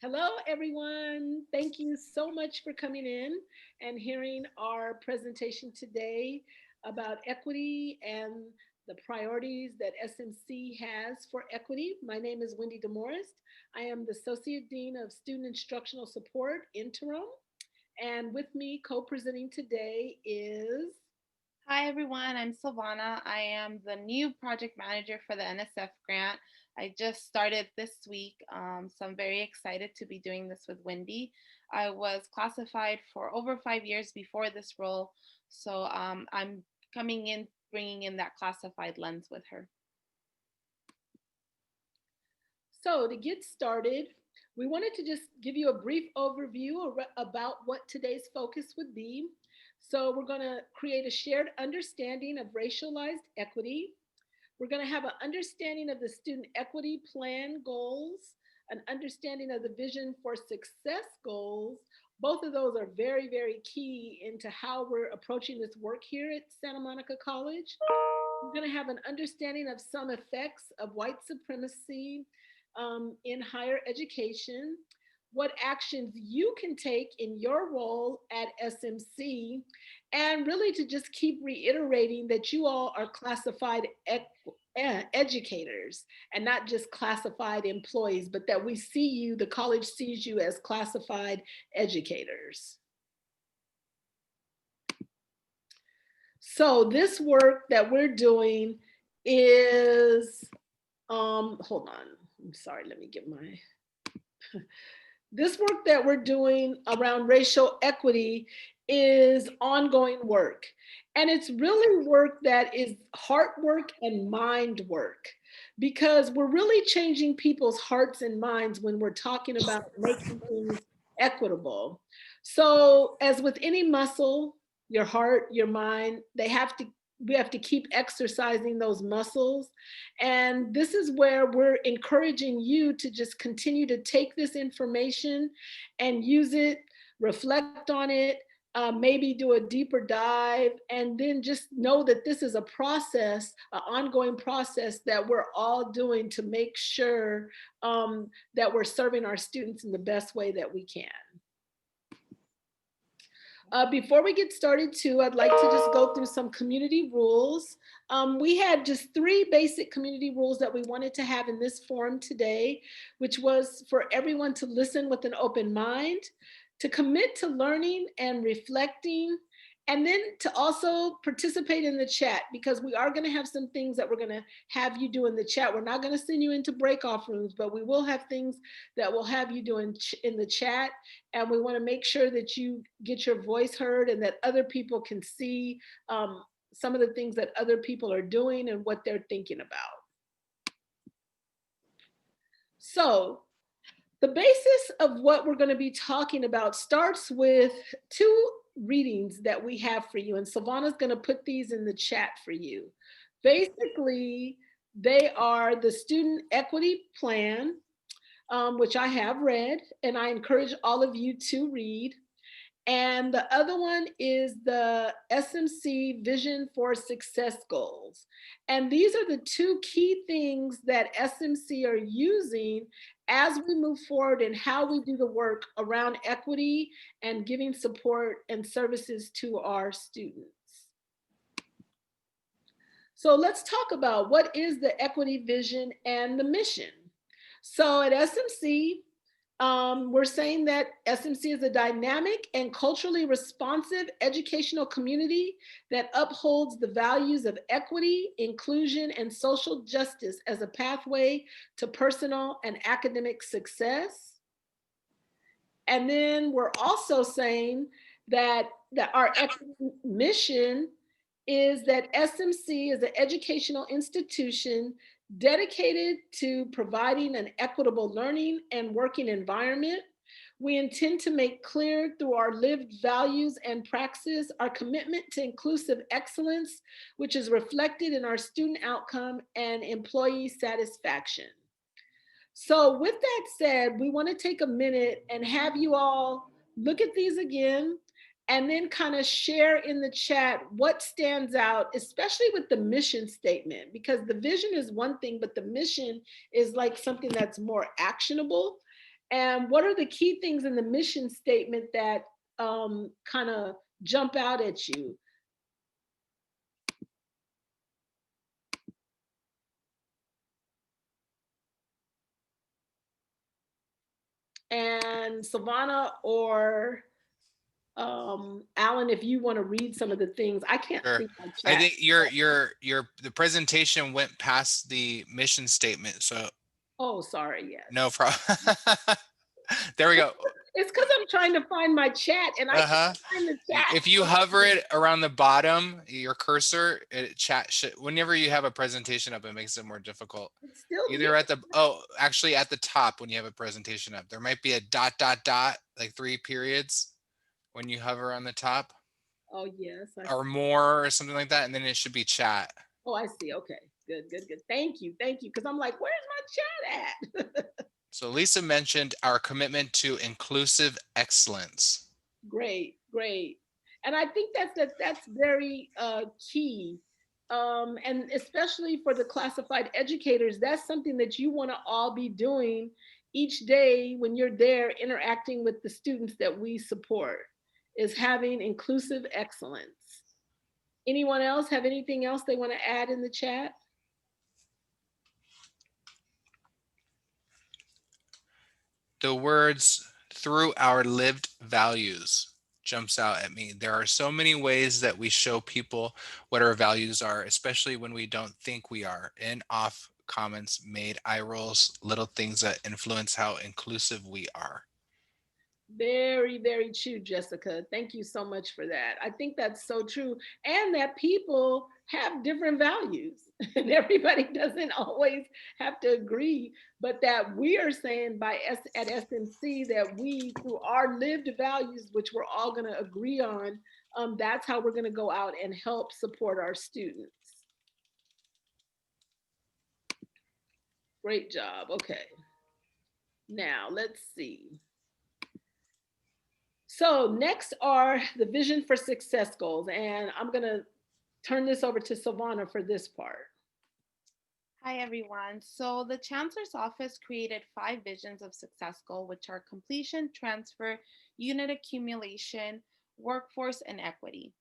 Hello, everyone. Thank you so much for coming in and hearing our presentation today about equity and the priorities that SMC has for equity. My name is Wendy DeMorist. I am the Associate Dean of Student Instructional Support, Interim. And with me co-presenting today is Hi everyone, I'm Silvana. I am the new project manager for the NSF grant. I just started this week, so I'm very excited to be doing this with Wendy. I was classified for over 5 years before this role, so I'm coming in, bringing in that classified lens with her. So, to get started, we wanted to just give you a brief overview about what today's focus would be. So, we're going to create a shared understanding of racialized equity. We're going to have an understanding of the student equity plan goals, an understanding of the vision for success goals. Both of those are very, very key into how we're approaching this work here at Santa Monica College. We're going to have an understanding of some effects of white supremacy in higher education, what actions you can take in your role at SMC, and really to just keep reiterating that you all are classified educators and not just classified employees, but that we see you, the college sees you as classified educators. So this work that we're doing is, hold on, I'm sorry, let me get my, this work that we're doing around racial equity is ongoing work. And it's really work that is heart work and mind work because we're really changing people's hearts and minds when we're talking about making things equitable. So, as with any muscle, your heart, your mind, we have to keep exercising those muscles. And this is where we're encouraging you to just continue to take this information and use it, reflect on it, maybe do a deeper dive, and then just know that this is a process, an ongoing process that we're all doing to make sure that we're serving our students in the best way that we can. Before we get started too, I'd like to just go through some community rules. We had just three basic community rules that we wanted to have in this forum today, which was for everyone to listen with an open mind, to commit to learning and reflecting, and then to also participate in the chat because we are going to have some things that we're going to have you do in the chat. We're not going to send you into break-off rooms, but we will have things that we'll have you do in the chat, and we want to make sure that you get your voice heard and that other people can see some of the things that other people are doing and what they're thinking about. So the basis of what we're going to be talking about starts with two readings that we have for you, and Silvana's going to put these in the chat for you. Basically, they are the Student Equity Plan, which I have read, and I encourage all of you to read. And the other one is the SMC Vision for Success Goals. And these are the two key things that SMC are using as we move forward in how we do the work around equity and giving support and services to our students. So let's talk about what is the equity vision and the mission. So at SMC, we're saying that SMC is a dynamic and culturally responsive educational community that upholds the values of equity, inclusion, and social justice as a pathway to personal and academic success. And then we're also saying that our mission is that SMC is an educational institution dedicated to providing an equitable learning and working environment. We intend to make clear through our lived values and praxis our commitment to inclusive excellence, which is reflected in our student outcome and employee satisfaction. So, with that said, we want to take a minute and have you all look at these again and then kind of share in the chat what stands out, especially with the mission statement, because the vision is one thing, but the mission is like something that's more actionable. And what are the key things in the mission statement that kind of jump out at you? And Savannah or Alan, if you want to read some of the things, I can't Sure. see my I chat. think the presentation went past the mission statement, so Oh, sorry. Yes. no problem. There we go. It's because I'm trying to find my chat and I can't Uh-huh. find the chat. If you hover it around the bottom, your cursor, chat should, whenever you have a presentation up, it makes it more difficult. It's still Either at the, oh, actually at the top when you have a presentation up, there might be a dot, dot, dot, like 3 periods when you hover on the top Oh, yes. or more or something like that. And then it should be chat. Oh, I see. Okay. Good, good, good. Thank you. Thank you. Because I'm like, where's my chat at? So Lisa mentioned our commitment to inclusive excellence. Great, great. And I think that's very key. And especially for the classified educators, that's something that you want to all be doing each day when you're there interacting with the students that we support, is having inclusive excellence. Anyone else have anything else they want to add in the chat? The words through our lived values jumps out at me. There are so many ways that we show people what our values are, especially when we don't think we are. In off comments made, eye rolls, little things that influence how inclusive we are. Very, very true, Jessica. Thank you so much for that. I think that's so true. And that people have different values, and everybody doesn't always have to agree, but that we are saying at SMC that we, through our lived values, which we're all going to agree on, that's how we're going to go out and help support our students. Great job. Okay. Now, let's see. So next are the vision for success goals. And I'm gonna turn this over to Savannah for this part. Hi, everyone. So the Chancellor's Office created 5 visions of success goal, which are completion, transfer, unit accumulation, workforce, and equity.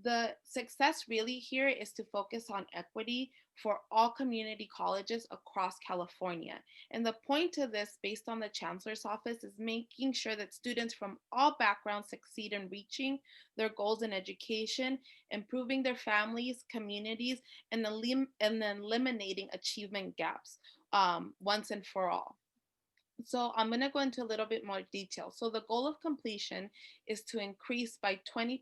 The success really here is to focus on equity for all community colleges across California. And the point of this, based on the Chancellor's Office, is making sure that students from all backgrounds succeed in reaching their goals in education, improving their families, communities, and then eliminating achievement gaps once and for all. So I'm going to go into a little bit more detail. So the goal of completion is to increase by 20%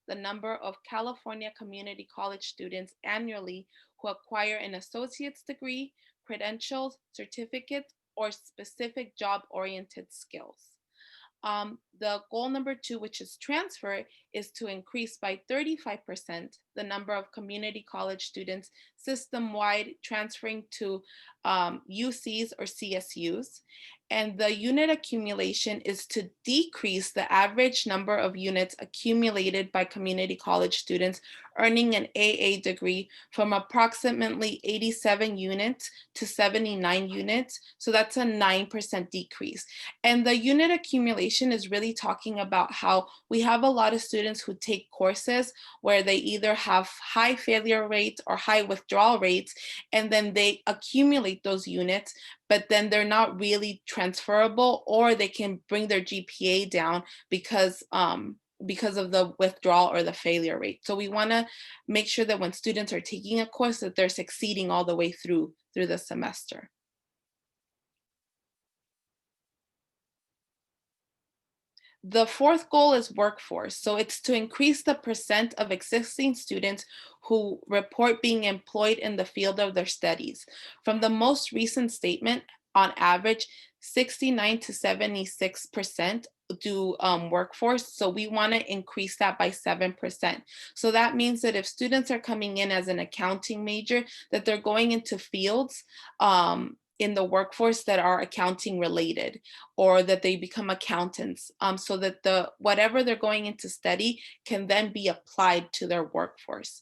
the number of California community college students annually who acquire an associate's degree, credentials, certificates, or specific job-oriented skills. The goal number 2, which is transfer, is to increase by 35% the number of community college students system-wide transferring to UCs or CSUs. And the unit accumulation is to decrease the average number of units accumulated by community college students earning an AA degree from approximately 87 units to 79 units. So that's a 9% decrease. And the unit accumulation is really talking about how we have a lot of students who take courses where they either have high failure rates or high withdrawal rates, and then they accumulate those units, but then they're not really transferable, or they can bring their GPA down because of the withdrawal or the failure rate. So we want to make sure that when students are taking a course that they're succeeding all the way through the semester. The 4th goal is workforce. So it's to increase the percent of existing students who report being employed in the field of their studies. From the most recent statement, on average, 69 to 76% do workforce. So we want to increase that by 7%. So that means that if students are coming in as an accounting major, that they're going into fields in the workforce that are accounting related, or that they become accountants, so that whatever they're going into study can then be applied to their workforce.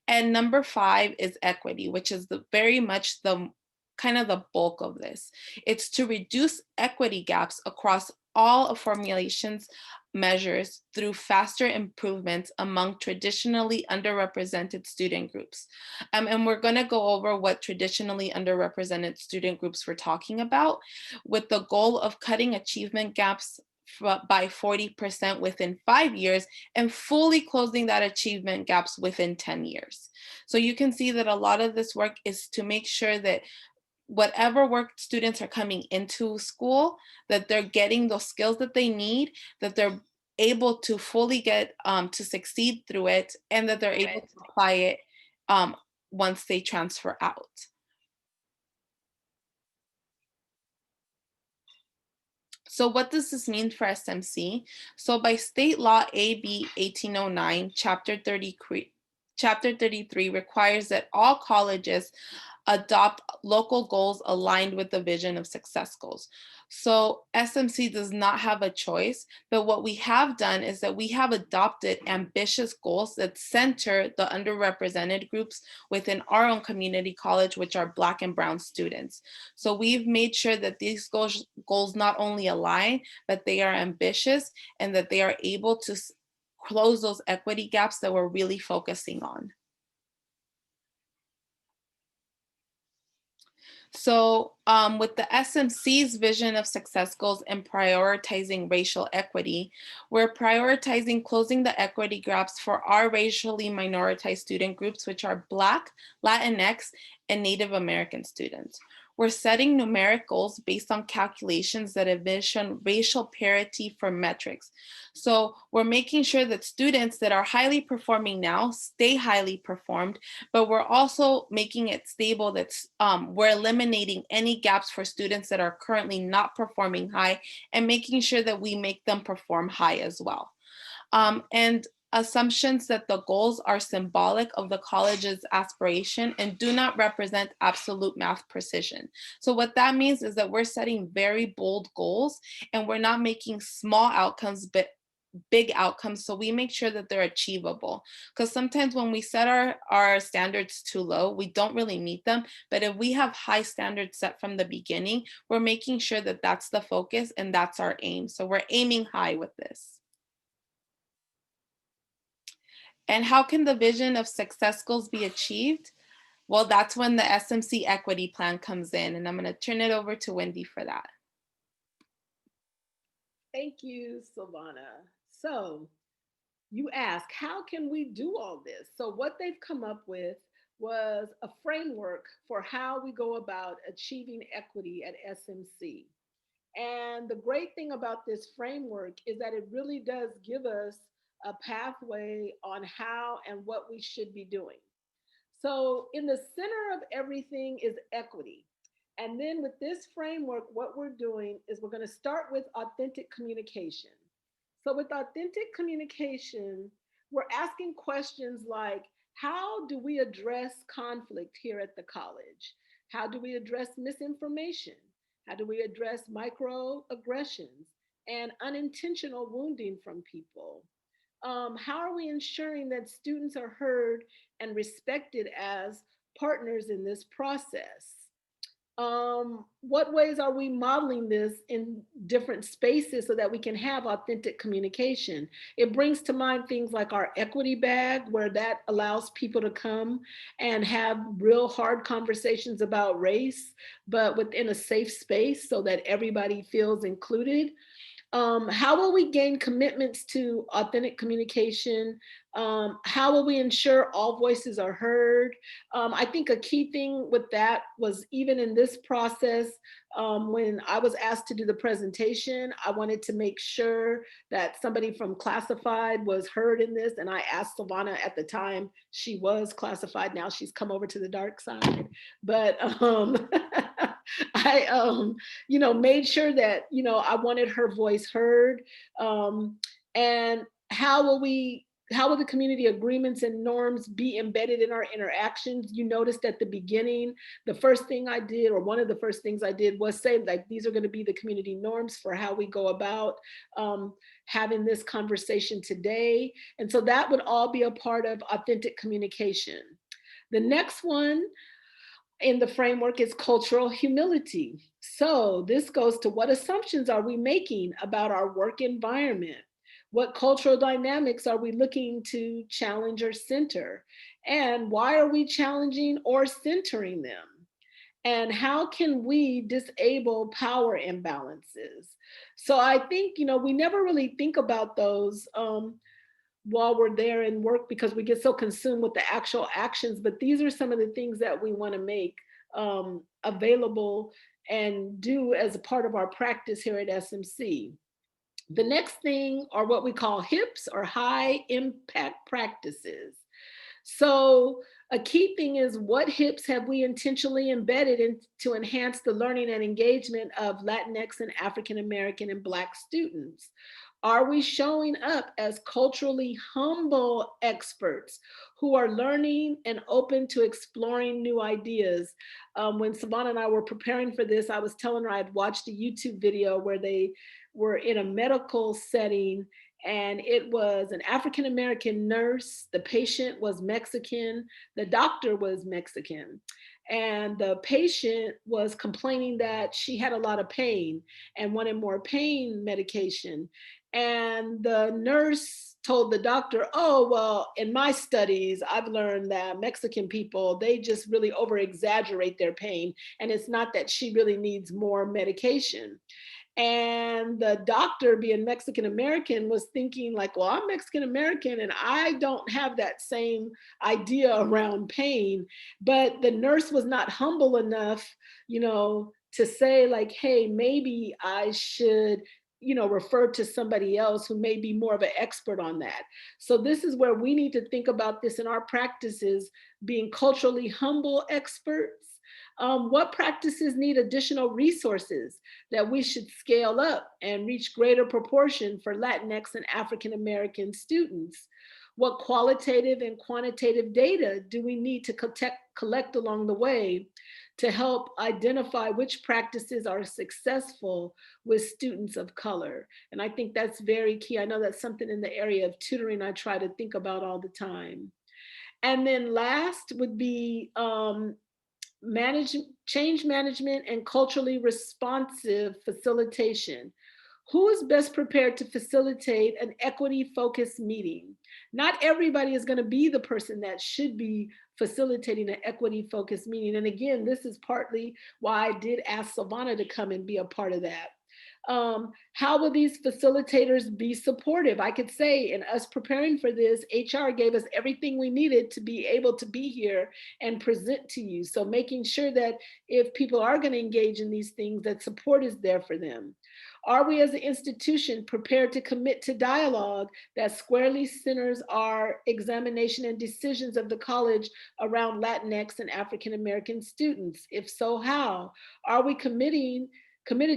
And number 5 is equity, which is very much the kind of the bulk of this. It's to reduce equity gaps across all of formulations measures through faster improvements among traditionally underrepresented student groups. And we're going to go over what traditionally underrepresented student groups we're talking about, with the goal of cutting achievement gaps by 40% within 5 years and fully closing that achievement gaps within 10 years. So you can see that a lot of this work is to make sure that whatever work students are coming into school, that they're getting those skills that they need, that they're able to fully get to succeed through it, and that they're able to apply it once they transfer out. So what does this mean for SMC? So by state law AB 1809, chapter 33 requires that all colleges adopt local goals aligned with the vision of success goals. So SMC does not have a choice, but what we have done is that we have adopted ambitious goals that center the underrepresented groups within our own community college, which are Black and Brown students. So we've made sure that these goals not only align, but they are ambitious and that they are able to close those equity gaps that we're really focusing on. So with the SMC's vision of success goals and prioritizing racial equity, we're prioritizing closing the equity gaps for our racially minoritized student groups, which are Black, Latinx, and Native American students. We're setting numeric goals based on calculations that envision racial parity for metrics. So we're making sure that students that are highly performing now stay highly performed, but we're also making it stable that we're eliminating any gaps for students that are currently not performing high and making sure that we make them perform high as well. And assumptions that the goals are symbolic of the college's aspiration and do not represent absolute math precision. So what that means is that we're setting very bold goals and we're not making small outcomes, but big outcomes, so we make sure that they're achievable. Because sometimes when we set our standards too low, we don't really meet them. But if we have high standards set from the beginning, we're making sure that that's the focus and that's our aim. So we're aiming high with this. And how can the vision of success goals be achieved? Well, that's when the SMC equity plan comes in, and I'm going to turn it over to Wendy for that. Thank you, Silvana. So you ask, how can we do all this? So what they've come up with was a framework for how we go about achieving equity at SMC. And the great thing about this framework is that it really does give us a pathway on how and what we should be doing. So, in the center of everything is equity. And then with this framework, what we're doing is we're going to start with authentic communication. So, with authentic communication, we're asking questions like, how do we address conflict here at the college? How do we address misinformation? How do we address microaggressions and unintentional wounding from people? How are we ensuring that students are heard and respected as partners in this process? What ways are we modeling this in different spaces so that we can have authentic communication? It brings to mind things like our equity bag, where that allows people to come and have real hard conversations about race, but within a safe space so that everybody feels included. How will we gain commitments to authentic communication? How will we ensure all voices are heard? I think a key thing with that was, even in this process, when I was asked to do the presentation, I wanted to make sure that somebody from classified was heard in this. And I asked Silvana at the time, she was classified. Now she's come over to the dark side. But I made sure that, I wanted her voice heard. And how will the community agreements and norms be embedded in our interactions? You noticed at the beginning, the first thing I did, or one of the first things I did, was say, like, these are going to be the community norms for how we go about having this conversation today. And so that would all be a part of authentic communication. The next one in the framework is cultural humility. So this goes to what assumptions are we making about our work environment? What cultural dynamics are we looking to challenge or center? And why are we challenging or centering them? And how can we disable power imbalances? So I think, we never really think about those while we're there in work because we get so consumed with the actual actions. But these are some of the things that we want to make available and do as a part of our practice here at SMC. The next thing are what we call HIPs, or high impact practices. So a key thing is, what HIPs have we intentionally embedded in to enhance the learning and engagement of Latinx and African American and Black students? Are we showing up as culturally humble experts who are learning and open to exploring new ideas? When Savannah and I were preparing for this, I was telling her I'd watched a YouTube video where they were in a medical setting, and it was an African American nurse. The patient was Mexican. The doctor was Mexican. And the patient was complaining that she had a lot of pain and wanted more pain medication. And the nurse told the doctor, oh, well, in my studies, I've learned that Mexican people, they just really over exaggerate their pain. And it's not that she really needs more medication. And the doctor, being Mexican American, was thinking like, well, I'm Mexican American and I don't have that same idea around pain. But the nurse was not humble enough, to say like, hey, maybe I should, refer to somebody else who may be more of an expert on that. So this is where we need to think about this in our practices, being culturally humble experts. What practices need additional resources that we should scale up and reach greater proportion for Latinx and African American students? What qualitative and quantitative data do we need to collect along the way to help identify which practices are successful with students of color? And I think that's very key. I know that's something in the area of tutoring I try to think about all the time. And then last would be change management and culturally responsive facilitation. Who is best prepared to facilitate an equity focused meeting? Not everybody is going to be the person that should be facilitating an equity focused meeting. And again, this is partly why I did ask Savannah to come and be a part of that. How will these facilitators be supportive? I could say in us preparing for this, HR gave us everything we needed to be able to be here and present to you. So making sure that if people are going to engage in these things, that support is there for them. Are we as an institution prepared to commit to dialogue that squarely centers our examination and decisions of the college around Latinx and African American students? If so, how? Are we committed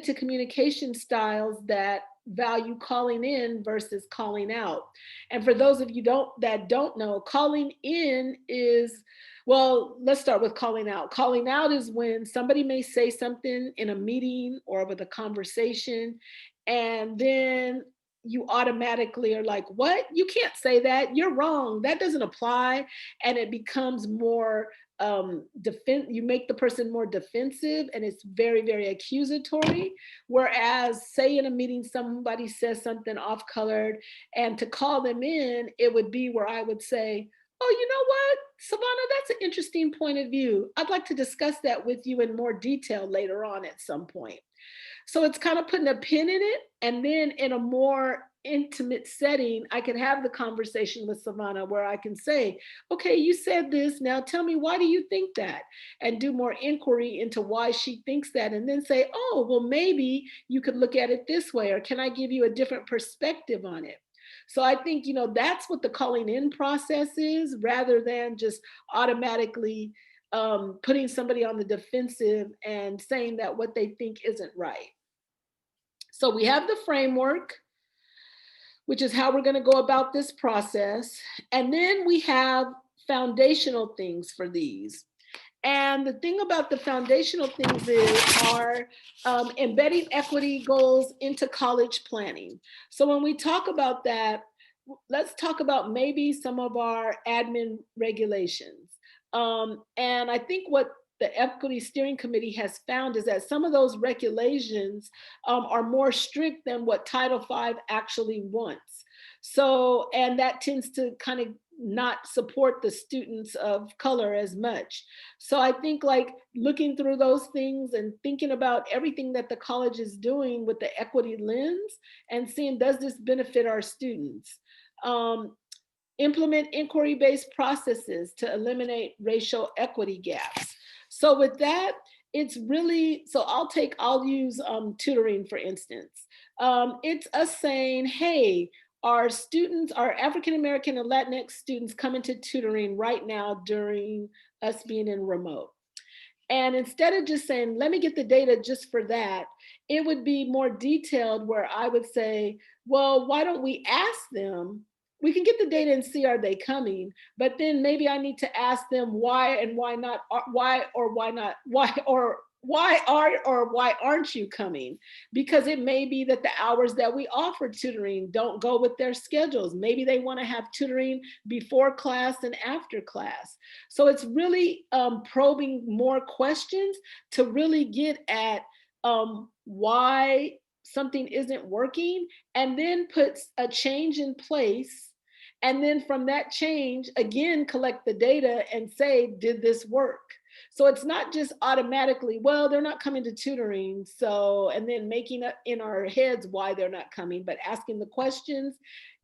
to communication styles that value calling in versus calling out? And for those of you that don't know, calling in is, well, let's start with calling out. Calling out is when somebody may say something in a meeting or with a conversation, and then you automatically are like, what? You can't say that. You're wrong. That doesn't apply. And it becomes more you make the person more defensive, and it's very, very accusatory. Whereas, say in a meeting, somebody says something off colored, and to call them in, it would be where I would say, oh, you know what, Savannah, that's an interesting point of view. I'd like to discuss that with you in more detail later on at some point. So it's kind of putting a pin in it. And then in a more intimate setting, I can have the conversation with Savannah where I can say, okay, you said this. Now tell me, why do you think that? And do more inquiry into why she thinks that. And then say, oh, well, maybe you could look at it this way, or can I give you a different perspective on it? So I think, that's what the calling in process is, rather than just automatically putting somebody on the defensive and saying that what they think isn't right. So we have the framework, which is how we're going to go about this process. And then we have foundational things for these. And the thing about the foundational things are embedding equity goals into college planning. So when we talk about that, let's talk about maybe some of our admin regulations. And I think what the Equity Steering Committee has found is that some of those regulations are more strict than what Title V actually wants. So, and that tends to kind of not support the students of color as much. So I think like looking through those things and thinking about everything that the college is doing with the equity lens and seeing, does this benefit our students? Implement inquiry-based processes to eliminate racial equity gaps. So with that, it's really, so I'll use tutoring for instance. It's us saying, hey, our students, our African-American and Latinx students come into tutoring right now during us being in remote. And instead of just saying, let me get the data just for that, it would be more detailed where I would say, well, why don't we ask them? We can get the data and see, are they coming? But then maybe I need to ask them why and why not, why or why not, why are or why aren't you coming? Because it may be that the hours that we offer tutoring don't go with their schedules. Maybe they want to have tutoring before class and after class. So it's really probing more questions to really get at why something isn't working, and then puts a change in place. And then from that change, again, collect the data and say, did this work? So it's not just automatically, well, they're not coming to tutoring. So, and then making up in our heads why they're not coming, but asking the questions,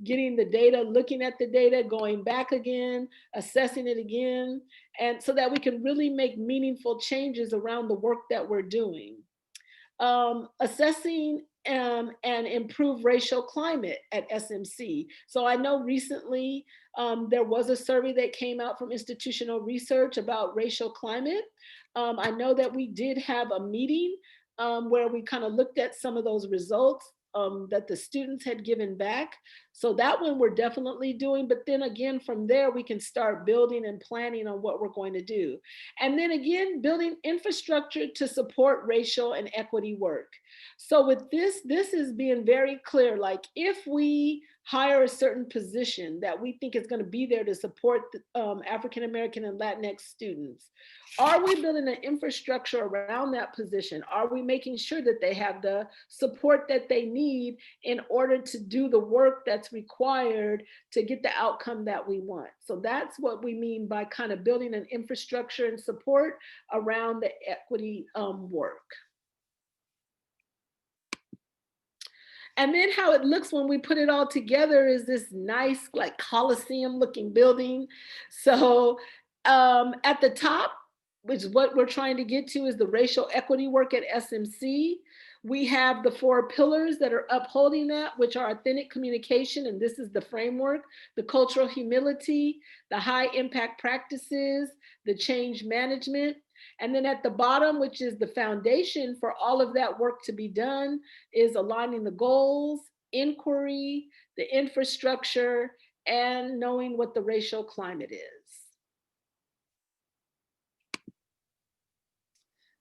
getting the data, looking at the data, going back again, assessing it again. And so that we can really make meaningful changes around the work that we're doing. Assessing and improve racial climate at SMC. So I know recently there was a survey that came out from Institutional Research about racial climate. I know that we did have a meeting where we kind of looked at some of those results that the students had given back. So that one we're definitely doing, but then again, from there, we can start building and planning on what we're going to do. And then again, building infrastructure to support racial and equity work. So with this is being very clear, like if we hire a certain position that we think is going to be there to support African-American and Latinx students, are we building an infrastructure around that position? Are we making sure that they have the support that they need in order to do the work that's required to get the outcome that we want? So that's what we mean by kind of building an infrastructure and support around the equity work. And then how it looks when we put it all together is this nice, like Coliseum looking building. So at the top, which is what we're trying to get to, is the racial equity work at SMC. We have the 4 pillars that are upholding that, which are authentic communication, and this is the framework, the cultural humility, the high impact practices, the change management. And then at the bottom, which is the foundation for all of that work to be done, is aligning the goals, inquiry, the infrastructure, and knowing what the racial climate is.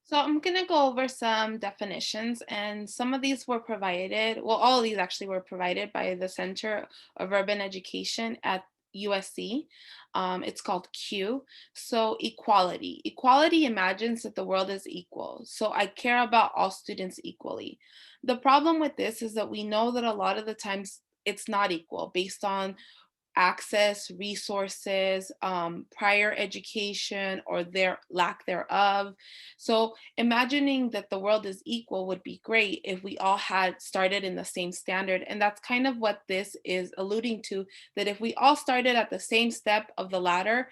So I'm going to go over some definitions, and some of these were provided, well, all of these actually were provided by the Center of Urban Education at USC. It's called CUE. So equality. Equality imagines that the world is equal. So I care about all students equally. The problem with this is that we know that a lot of the times it's not equal based on access, resources, prior education, or their lack thereof. So imagining that the world is equal would be great if we all had started in the same standard. And that's kind of what this is alluding to, that if we all started at the same step of the ladder,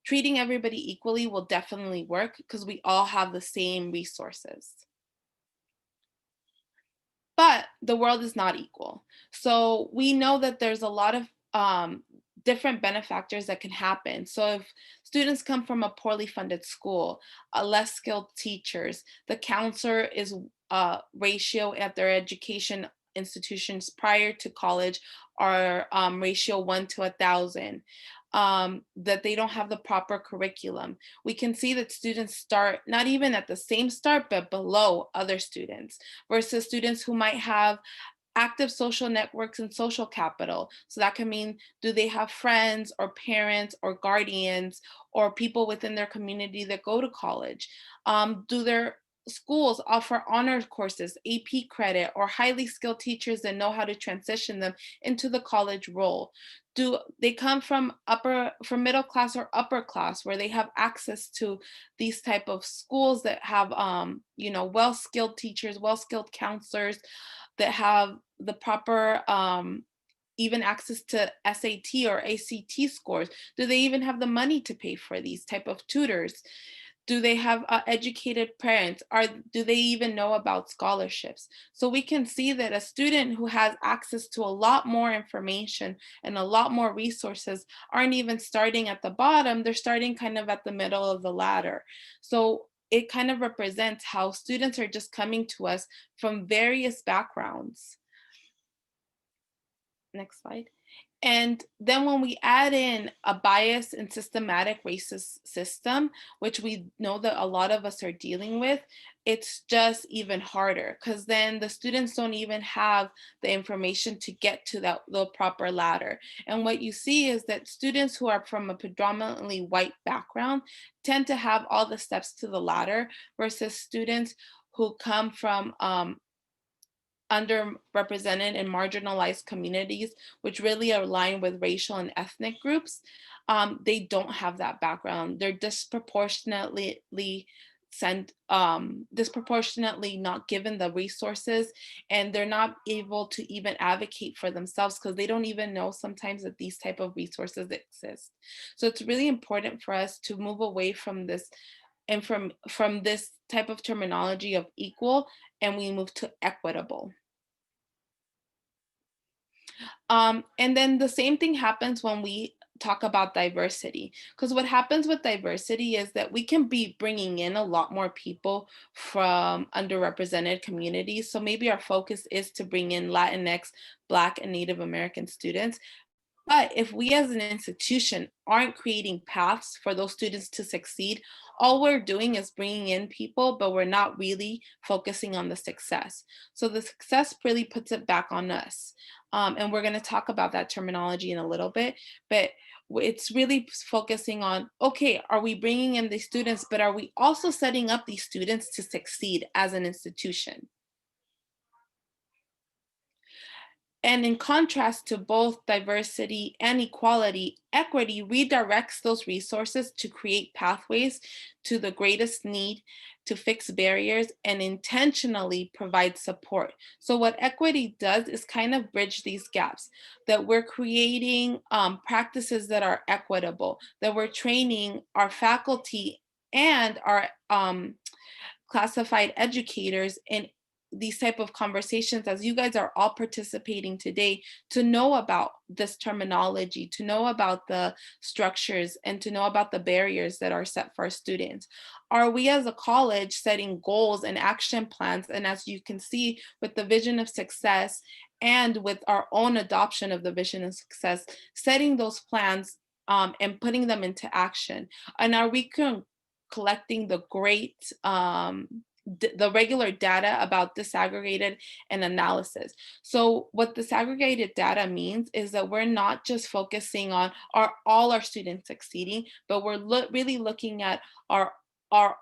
treating everybody equally will definitely work because we all have the same resources. But the world is not equal. So we know that there's a lot of different benefactors that can happen. So if students come from a poorly funded school, less skilled teachers, the counselor is ratio at their education institutions prior to college are ratio 1 to 1,000. That they don't have the proper curriculum. We can see that students start not even at the same start, but below other students, versus students who might have active social networks and social capital. So that can mean, do they have friends or parents or guardians or people within their community that go to college? Do their schools offer honor courses, AP credit, or highly skilled teachers that know how to transition them into the college role? Do they come from middle class or upper class, where they have access to these type of schools that have well-skilled teachers, well-skilled counselors, that have the proper even access to SAT or ACT scores? Do they even have the money to pay for these type of tutors? Do they have educated parents? Do they even know about scholarships? So we can see that a student who has access to a lot more information and a lot more resources aren't even starting at the bottom, they're starting kind of at the middle of the ladder. So it kind of represents how students are just coming to us from various backgrounds. Next slide. And then when we add in a bias and systematic racist system, which we know that a lot of us are dealing with, it's just even harder, because then the students don't even have the information to get to the proper ladder. And what you see is that students who are from a predominantly white background tend to have all the steps to the ladder, versus students who come from underrepresented and marginalized communities, which really align with racial and ethnic groups. They don't have that background. They're disproportionately not given the resources, and they're not able to even advocate for themselves, because they don't even know sometimes that these type of resources exist. So it's really important for us to move away from this and from this type of terminology of equal, and we move to equitable. And then the same thing happens when we talk about diversity, because what happens with diversity is that we can be bringing in a lot more people from underrepresented communities. So maybe our focus is to bring in Latinx, Black, and Native American students. But if we as an institution aren't creating paths for those students to succeed, all we're doing is bringing in people, but we're not really focusing on the success. So the success really puts it back on us. And we're going to talk about that terminology in a little bit, but it's really focusing on, okay, are we bringing in these students, but are we also setting up these students to succeed as an institution? And in contrast to both diversity and equality, equity redirects those resources to create pathways to the greatest need, to fix barriers, and intentionally provide support. So, what equity does is kind of bridge these gaps, that we're creating practices that are equitable, that we're training our faculty and our classified educators in these type of conversations, as you guys are all participating today, to know about this terminology, to know about the structures, and to know about the barriers that are set for our students. Are we as a college setting goals and action plans? And as you can see with the vision of success and with our own adoption of the vision of success, setting those plans and putting them into action? And are we collecting the the regular data about disaggregated and analysis? So what disaggregated data means is that we're not just focusing on are all our students succeeding, but we're really looking at are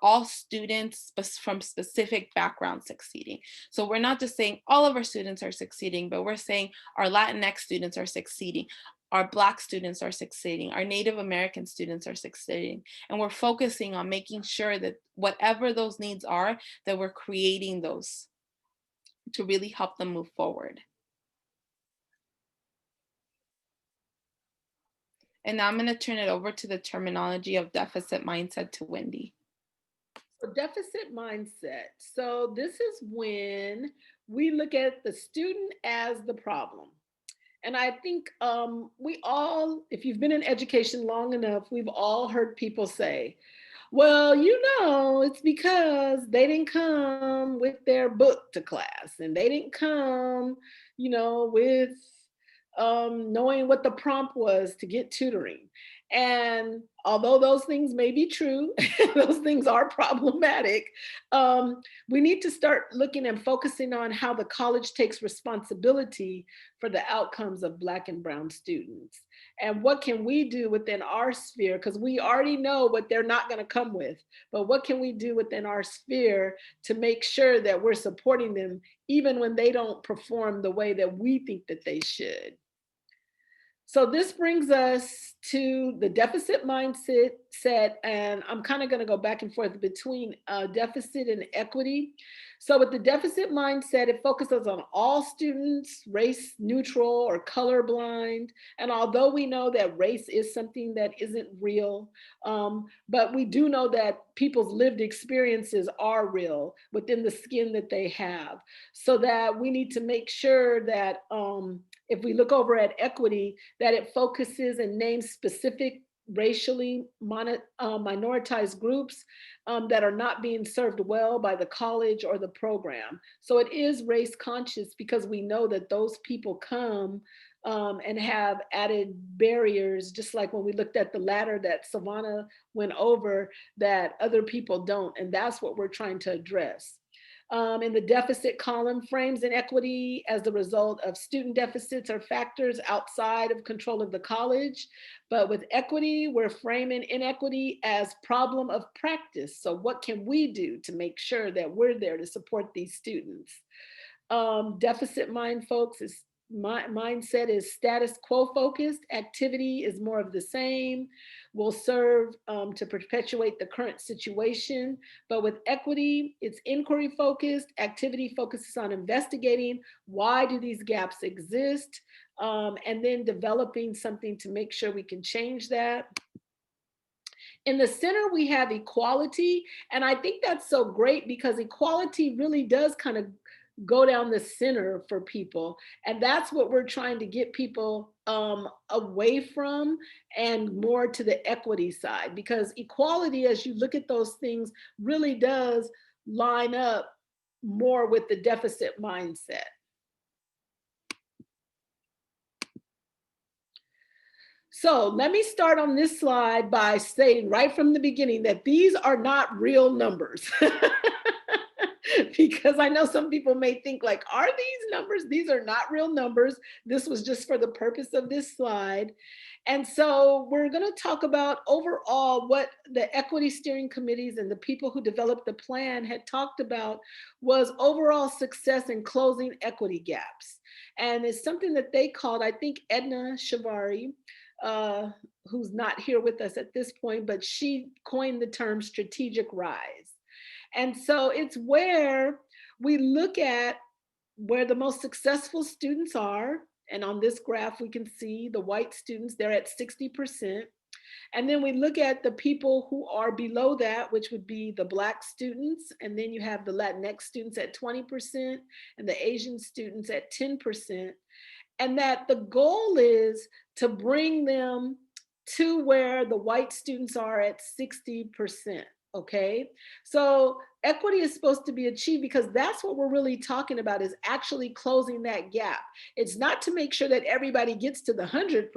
all students from specific backgrounds succeeding. So we're not just saying all of our students are succeeding, but we're saying our Latinx students are succeeding, our Black students are succeeding, our Native American students are succeeding. And we're focusing on making sure that whatever those needs are, that we're creating those to really help them move forward. And now I'm going to turn it over to the terminology of deficit mindset to Wendy. So deficit mindset. So this is when we look at the student as the problem. And I think we all, if you've been in education long enough, we've all heard people say, well, it's because they didn't come with their book to class, and they didn't come, with knowing what the prompt was to get tutoring. And although those things may be true, those things are problematic, we need to start looking and focusing on how the college takes responsibility for the outcomes of Black and Brown students. And what can we do within our sphere? Because we already know what they're not going to come with, but what can we do within our sphere to make sure that we're supporting them even when they don't perform the way that we think that they should? So this brings us to the deficit mindset set, and I'm kind of going to go back and forth between deficit and equity. So with the deficit mindset, it focuses on all students, race neutral or colorblind. And although we know that race is something that isn't real, but we do know that people's lived experiences are real within the skin that they have. So that we need to make sure that if we look over at equity, that it focuses and names specific racially minoritized groups that are not being served well by the college or the program. So it is race conscious because we know that those people come and have added barriers, just like when we looked at the ladder that Savannah went over, that other people don't. And that's what we're trying to address. In the deficit column, frames inequity as the result of student deficits or factors outside of control of the college. But with equity, we're framing inequity as problem of practice. So what can we do to make sure that we're there to support these students? Deficit mind folks is mindset is status quo focused. Activity is more of the same, will serve to perpetuate the current situation. But with equity, it's inquiry focused. Activity focuses on investigating why do these gaps exist, and then developing something to make sure we can change that. In the center, we have equality. And I think that's so great because equality really does kind of go down the center for people. And that's what we're trying to get people away from and more to the equity side. Because equality, as you look at those things, really does line up more with the deficit mindset. So let me start on this slide by saying right from the beginning that these are not real numbers. Because I know some people may think like, are these numbers? These are not real numbers. This was just for the purpose of this slide. And so we're going to talk about overall what the equity steering committees and the people who developed the plan had talked about was overall success in closing equity gaps. And it's something that they called, I think Edna Shivari, who's not here with us at this point, but she coined the term strategic rise. And so it's where we look at where the most successful students are. And on this graph, we can see the white students, they're at 60%. And then we look at the people who are below that, which would be the Black students. And then you have the Latinx students at 20% and the Asian students at 10%. And that the goal is to bring them to where the white students are at 60%. Okay, so equity is supposed to be achieved because that's what we're really talking about, is actually closing that gap. It's not to make sure that everybody gets to the 100%,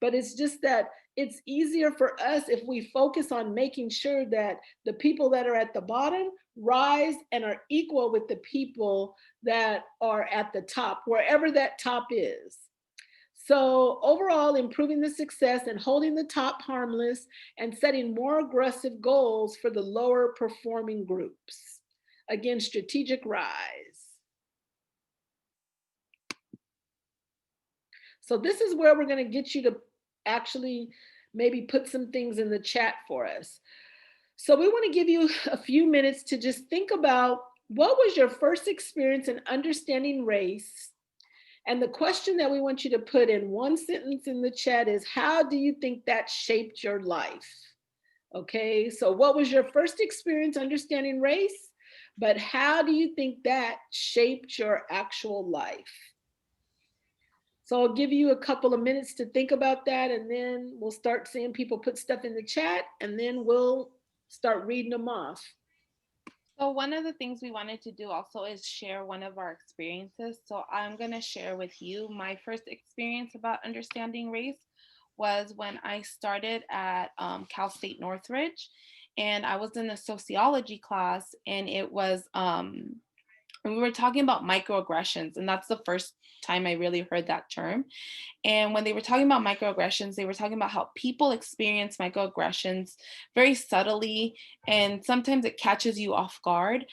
but it's just that it's easier for us if we focus on making sure that the people that are at the bottom rise and are equal with the people that are at the top, wherever that top is. So overall, improving the success and holding the top harmless and setting more aggressive goals for the lower performing groups. Again, strategic rise. So this is where we're going to get you to actually maybe put some things in the chat for us. So we want to give you a few minutes to just think about what was your first experience in understanding race. And the question that we want you to put in one sentence in the chat is, how do you think that shaped your life? Okay, so what was your first experience understanding race? But how do you think that shaped your actual life? So I'll give you a couple of minutes to think about that, and then we'll start seeing people put stuff in the chat, and then we'll start reading them off. So one of the things we wanted to do also is share one of our experiences. So I'm going to share with you my first experience about understanding race was when I started at Cal State Northridge, and I was in a sociology class, and we were talking about microaggressions, and that's the first time I really heard that term. And when they were talking about microaggressions, they were talking about how people experience microaggressions very subtly, and sometimes it catches you off guard.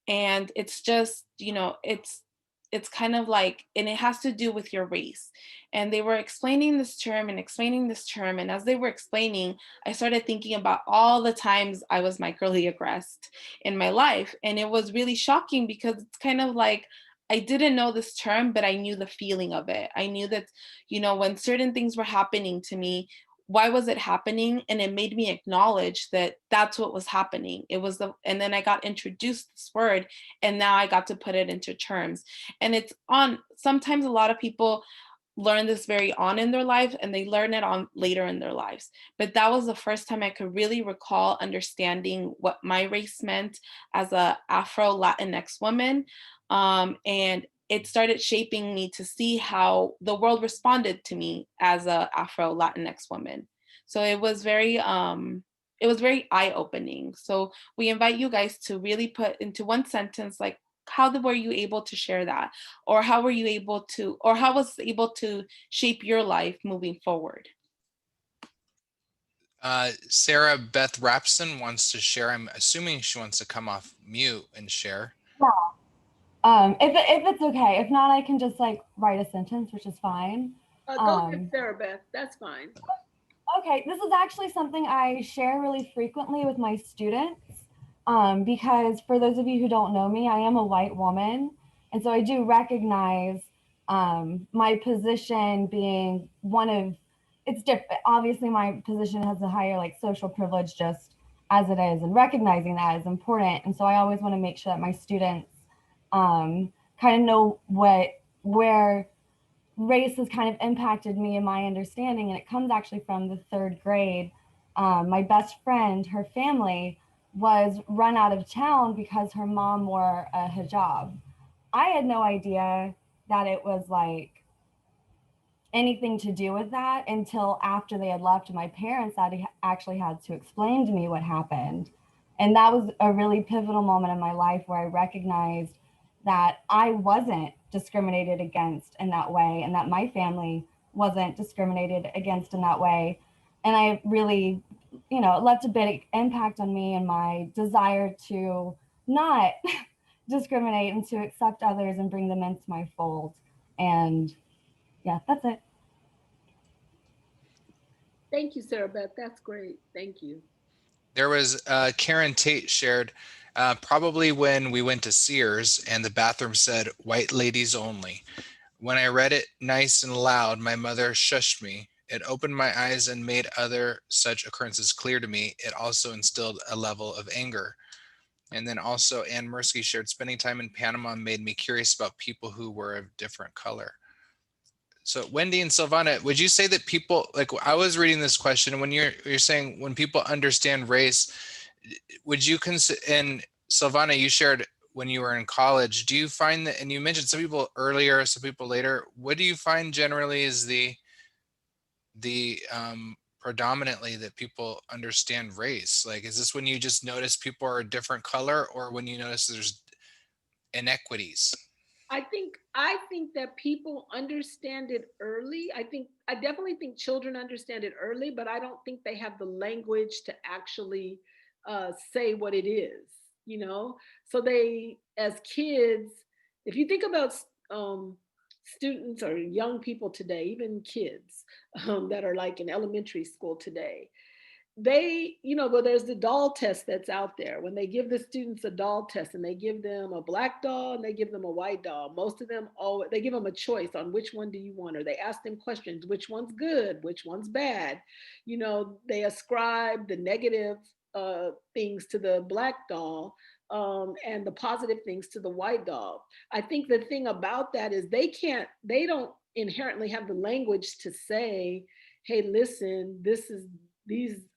And it's just, it's kind of like, and it has to do with your race. And they were explaining this term and explaining this term, and as they were explaining, I started thinking about all the times I was microaggressed in my life, and it was really shocking because it's kind of like, I didn't know this term, but I knew the feeling of it. I knew that, when certain things were happening to me, why was it happening? And it made me acknowledge that that's what was happening. And then I got introduced this word, and now I got to put it into terms. And sometimes a lot of people learn this very on in their life, and they learn it on later in their lives. But that was the first time I could really recall understanding what my race meant as a Afro Latinx woman. And it started shaping me to see how the world responded to me as a Afro Latinx woman. So it was very eye-opening. So we invite you guys to really put into one sentence, like, were you able to share that? Or how was it able to shape your life moving forward? Sarah Beth Rapson wants to share. I'm assuming she wants to come off mute and share. Yeah. If it's okay. If not, I can just like write a sentence, which is fine. Go ahead, Sarah Beth. That's fine. Okay, this is actually something I share really frequently with my students, because for those of you who don't know me, I am a white woman, and so I do recognize my position being one of, it's different. Obviously, my position has a higher like social privilege just as it is, and recognizing that is important. And so I always want to make sure that my students kind of know where race has kind of impacted me in my understanding. And it comes actually from the third grade. My best friend, her family was run out of town because her mom wore a hijab. I had no idea that it was like anything to do with that until after they had left. My parents actually had to explain to me what happened. And that was a really pivotal moment in my life where I recognized that I wasn't discriminated against in that way, and that my family wasn't discriminated against in that way. And I really, it left a big impact on me and my desire to not discriminate and to accept others and bring them into my fold. And yeah, that's it. Thank you, Sarah Beth. That's great. Thank you. There was Karen Tate shared, probably when we went to Sears and the bathroom said white ladies only. When I read it nice and loud, my mother shushed me. It opened my eyes and made other such occurrences clear to me. It also instilled a level of anger. And then also Ann Mursky shared, spending time in Panama made me curious about people who were of different color. So Wendy and Silvana, would you say that people, like, I was reading this question, when you're saying when people understand race, would you consider, and Silvana, you shared when you were in college, do you find that, and you mentioned some people earlier, some people later, what do you find generally is the predominantly that people understand race? Like, is this when you just notice people are a different color, or when you notice there's inequities? I think that people understand it early. I definitely think children understand it early, but I don't think they have the language to actually say what it is, you know? So they, as kids, if you think about um, students or young people today, even kids that are like in elementary school today, well, there's the doll test that's out there. When they give the students a doll test and they give them a black doll and they give them a white doll, most of them, they give them a choice on which one do you want, or they ask them questions, which one's good, which one's bad. They ascribe the negative things to the black doll, and the positive things to the white doll. I think the thing about that is they don't inherently have the language to say, hey, listen,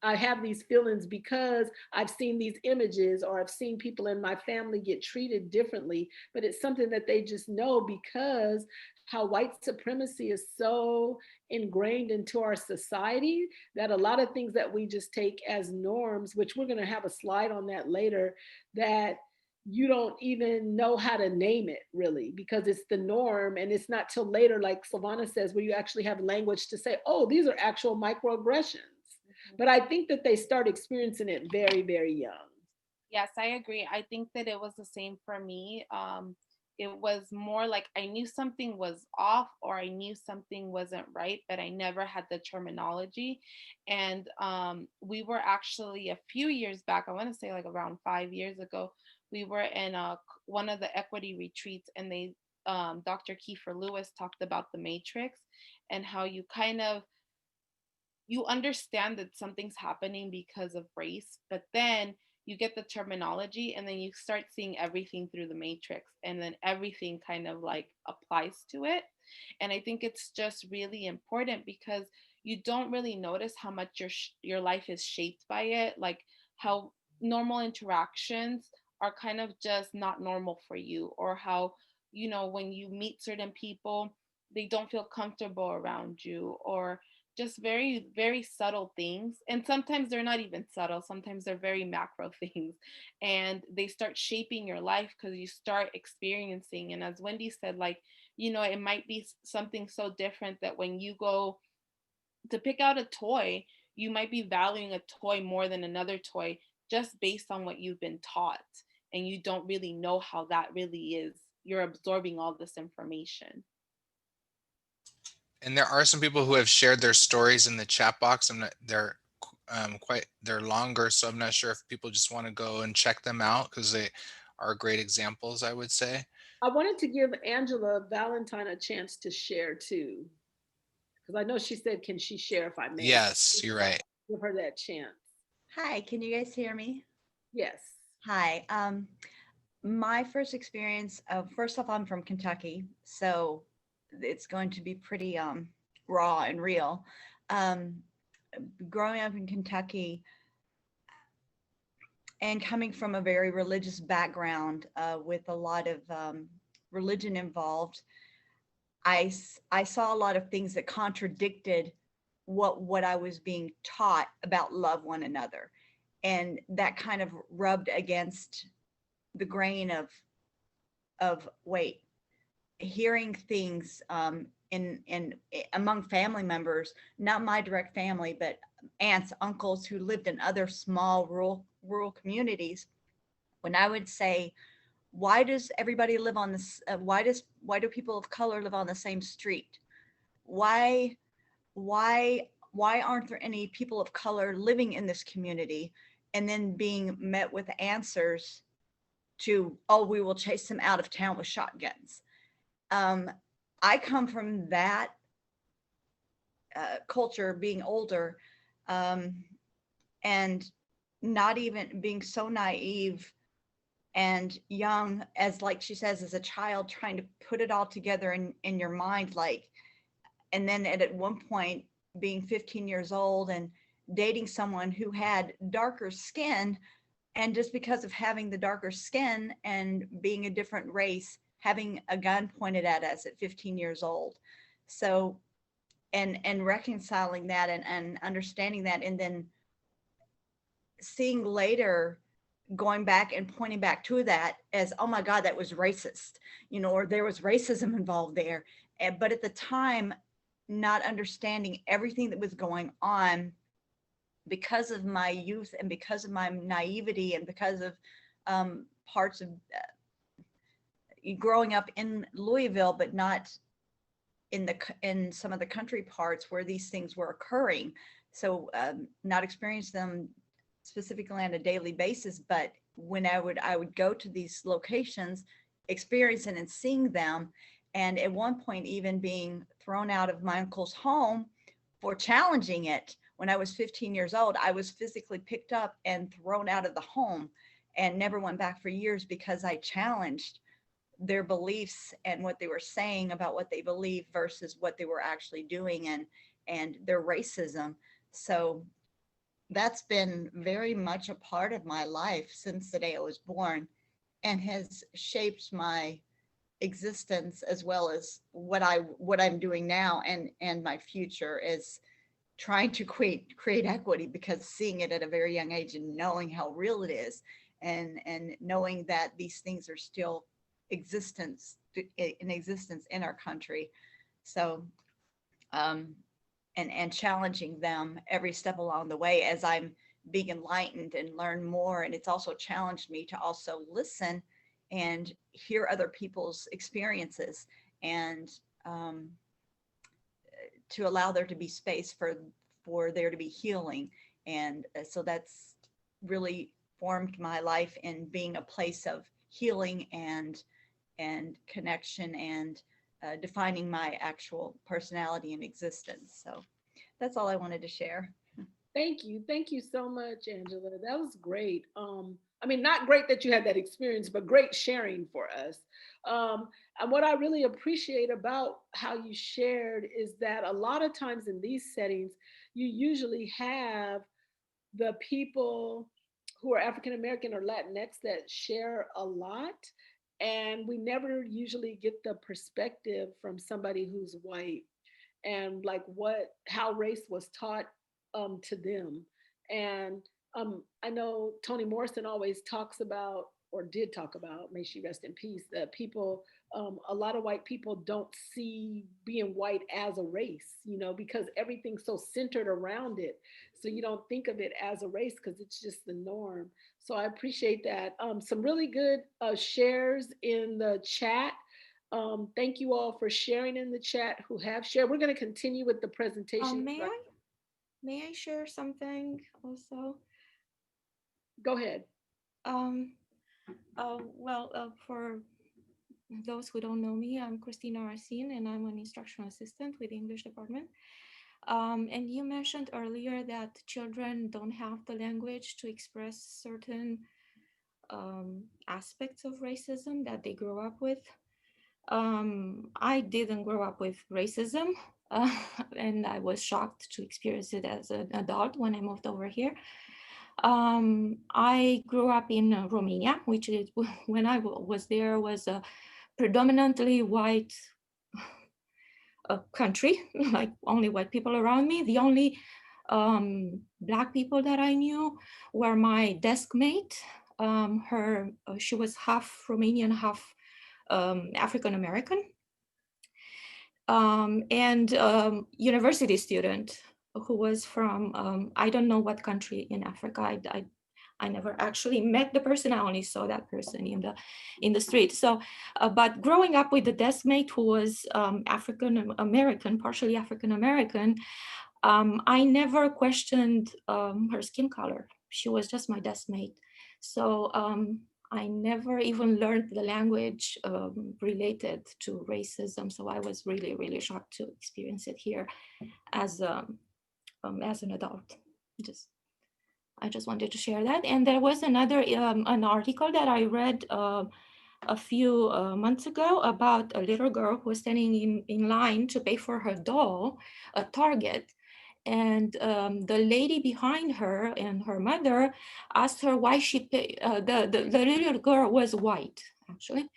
I have these feelings because I've seen these images, or I've seen people in my family get treated differently, but it's something that they just know because how white supremacy is so ingrained into our society that a lot of things that we just take as norms, which we're going to have a slide on that later, that you don't even know how to name it really because it's the norm. And it's not till later, like Silvana says, where you actually have language to say, oh, these are actual microaggressions. But I think that they start experiencing it very, very young. Yes, I agree. I think that it was the same for me. It was more like I knew something was off or I knew something wasn't right, but I never had the terminology. And we were actually a few years back, I want to say like around 5 years ago, we were in one of the equity retreats, and Dr. Kiefer Lewis talked about the matrix and how you understand that something's happening because of race, but then you get the terminology and then you start seeing everything through the matrix, and then everything kind of like applies to it. And I think it's just really important because you don't really notice how much your life is shaped by it, like how normal interactions are kind of just not normal for you, or how when you meet certain people, they don't feel comfortable around you, or just very, very subtle things. And sometimes they're not even subtle, sometimes they're very macro things. And they start shaping your life because you start experiencing. And as Wendy said, like, it might be something so different that when you go to pick out a toy, you might be valuing a toy more than another toy just based on what you've been taught. And you don't really know how that really is. You're absorbing all this information. And there are some people who have shared their stories in the chat box. They're longer, so I'm not sure if people just want to go and check them out because they are great examples, I would say. I wanted to give Angela Valentine a chance to share too, because I know she said, can she share if I may? Yes, you're right. Give her that chance. Hi, can you guys hear me? Yes. Hi. My first experience, first off, I'm from Kentucky, so it's going to be pretty raw and real. Growing up in Kentucky and coming from a very religious background with a lot of religion involved, I saw a lot of things that contradicted what I was being taught about love one another. And that kind of rubbed against the grain of wait, hearing things in among family members, not my direct family, but aunts, uncles who lived in other small rural communities. When I would say, why does everybody live on this? Why do people of color live on the same street? Why aren't there any people of color living in this community? And then being met with answers to, oh, we will chase them out of town with shotguns. I come from that culture, being older, and not even being so naive and young, as like she says, as a child, trying to put it all together in your mind, like, and then at one point being 15 years old and dating someone who had darker skin, and just because of having the darker skin and being a different race, having a gun pointed at us at 15 years old. So, and reconciling that and understanding that, and then seeing later, going back and pointing back to that as, oh my God, that was racist, or there was racism involved there. But at the time, not understanding everything that was going on because of my youth and because of my naivety and because of parts of growing up in Louisville, but not in some of the country parts where these things were occurring. So not experience them specifically on a daily basis, but when I would go to these locations, experiencing and seeing them, and at one point even being thrown out of my uncle's home for challenging it. When I was 15 years old, I was physically picked up and thrown out of the home and never went back for years because I challenged their beliefs and what they were saying about what they believe versus what they were actually doing, and their racism. So that's been very much a part of my life since the day I was born, and has shaped my existence as well as what I'm doing now, and my future is trying to create equity, because seeing it at a very young age and knowing how real it is, and knowing that these things are still in existence in our country. So and challenging them every step along the way as I'm being enlightened and learn more. And it's also challenged me to also listen and hear other people's experiences, and to allow there to be space for there to be healing. And so that's really formed my life in being a place of healing and connection, and defining my actual personality and existence. So that's all I wanted to share. Thank you. Thank you so much, Angela. That was great. I mean, not great that you had that experience, but great sharing for us. And what I really appreciate about how you shared is that a lot of times in these settings, you usually have the people who are African American or Latinx that share a lot. And we never usually get the perspective from somebody who's white, and like how race was taught to them. And I know Toni Morrison always talks about, or did talk about, may she rest in peace, that people, a lot of white people don't see being white as a race, because everything's so centered around it. So you don't think of it as a race because it's just the norm. So I appreciate that. Some really good shares in the chat. Thank you all for sharing in the chat who have shared. We're going to continue with the presentation. May I share something also? Go ahead. For those who don't know me, I'm Christina Racine, and I'm an instructional assistant with the English department. And you mentioned earlier that children don't have the language to express certain aspects of racism that they grow up with. I didn't grow up with racism, and I was shocked to experience it as an adult when I moved over here. I grew up in Romania, which is, when I was there, was a predominantly white country, like only white people around me. The only Black people that I knew were my desk mate. She was half Romanian, half African American, and university student who was from, I don't know what country in Africa. I never actually met the person. I only saw that person in the street. So, but growing up with the desk mate who was African American, partially African American, I never questioned her skin color. She was just my desk mate. So I never even learned the language related to racism. So I was really, really shocked to experience it here as an adult. I just wanted to share that. And there was another an article that I read a few months ago about a little girl who was standing in line to pay for her doll at Target. And the lady behind her and her mother asked her why she paid. The little girl was white, actually.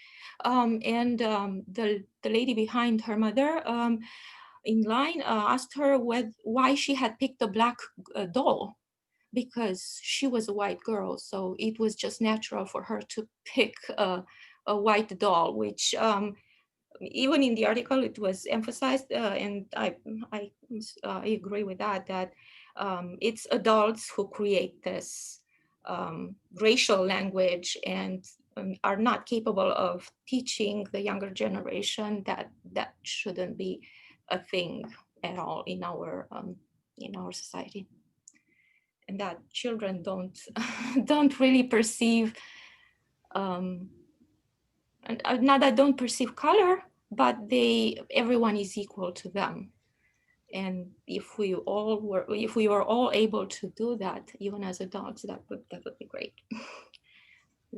The lady behind her mother in line asked her why she had picked a black doll, because she was a white girl. So it was just natural for her to pick a white doll, which even in the article, it was emphasized, and I agree with that it's adults who create this racial language and are not capable of teaching the younger generation that shouldn't be a thing at all in our society, and that children don't really perceive. And not that don't perceive color, but everyone is equal to them. And if we were all able to do that, even as adults, that would be great.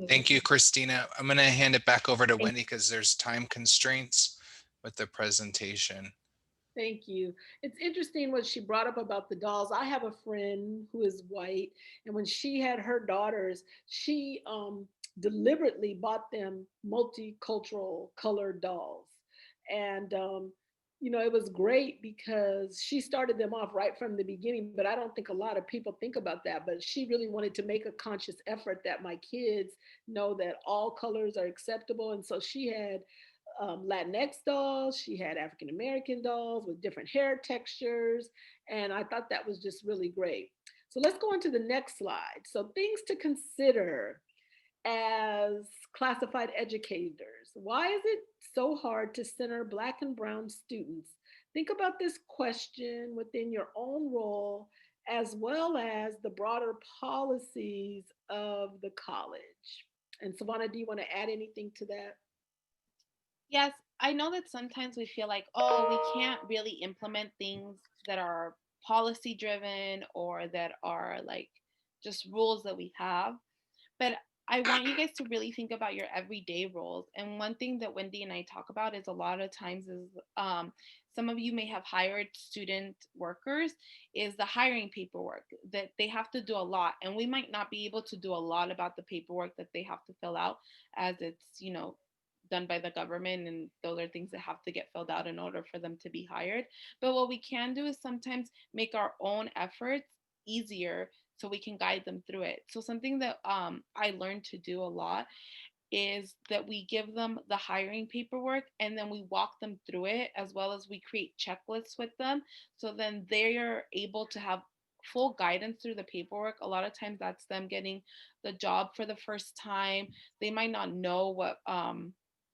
Thank you, Christina. I'm going to hand it back over to Wendy because there's time constraints with the presentation. Thank you. It's interesting what she brought up about the dolls. I have a friend who is white, and when she had her daughters, she deliberately bought them multicultural colored dolls. And, it was great because she started them off right from the beginning. But I don't think a lot of people think about that. But she really wanted to make a conscious effort that my kids know that all colors are acceptable. And so she had Latinx dolls. She had African American dolls with different hair textures. And I thought that was just really great. So let's go on to the next slide. So things to consider as classified educators. Why is it so hard to center Black and Brown students? Think about this question within your own role as well as the broader policies of the college. And Savannah, do you want to add anything to that? Yes, I know that sometimes we feel like, oh, we can't really implement things that are policy driven or that are like just rules that we have. But I want you guys to really think about your everyday roles. And one thing that Wendy and I talk about is a lot of times is some of you may have hired student workers, is the hiring paperwork that they have to do a lot. And we might not be able to do a lot about the paperwork that they have to fill out as it's, done by the government, and those are things that have to get filled out in order for them to be hired. But what we can do is sometimes make our own efforts easier so we can guide them through it. So something that I learned to do a lot is that we give them the hiring paperwork and then we walk them through it, as well as we create checklists with them. So then they're able to have full guidance through the paperwork. A lot of times that's them getting the job for the first time. They might not know what,